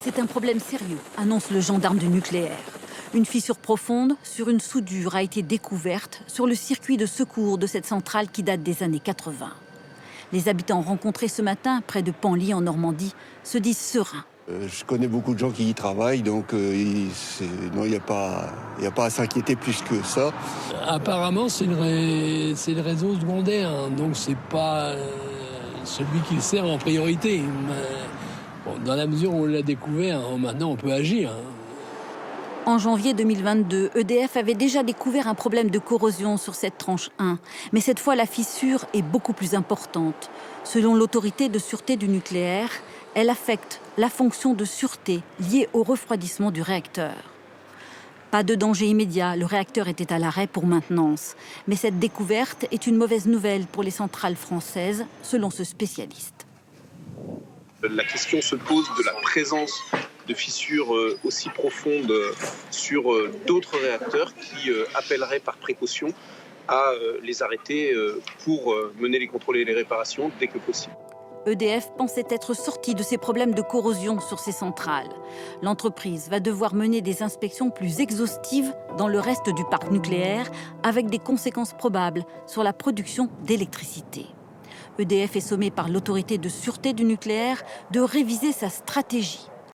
C'est un problème sérieux, annonce le gendarme du nucléaire. Une fissure profonde sur une soudure a été découverte sur le circuit de secours de cette centrale qui date des années 80. Les habitants rencontrés ce matin près de Penly en Normandie se disent sereins. Je connais beaucoup de gens qui y travaillent, donc il n'y a pas à s'inquiéter plus que ça. Apparemment, c'est le réseau secondaire, hein, donc c'est pas celui qui le sert en priorité. Bon, dans la mesure où on l'a découvert, maintenant on peut agir. En janvier 2022, EDF avait déjà découvert un problème de corrosion sur cette tranche 1. Mais cette fois, la fissure est beaucoup plus importante. Selon l'autorité de sûreté du nucléaire, elle affecte la fonction de sûreté liée au refroidissement du réacteur. Pas de danger immédiat, le réacteur était à l'arrêt pour maintenance. Mais cette découverte est une mauvaise nouvelle pour les centrales françaises, selon ce spécialiste. La question se pose de la présence de fissures aussi profondes sur d'autres réacteurs qui appelleraient par précaution à les arrêter pour mener les contrôles et les réparations dès que possible. EDF pensait être sortie de ces problèmes de corrosion sur ses centrales. L'entreprise va devoir mener des inspections plus exhaustives dans le reste du parc nucléaire, avec des conséquences probables sur la production d'électricité. EDF est sommé par l'autorité de sûreté du nucléaire de réviser sa stratégie.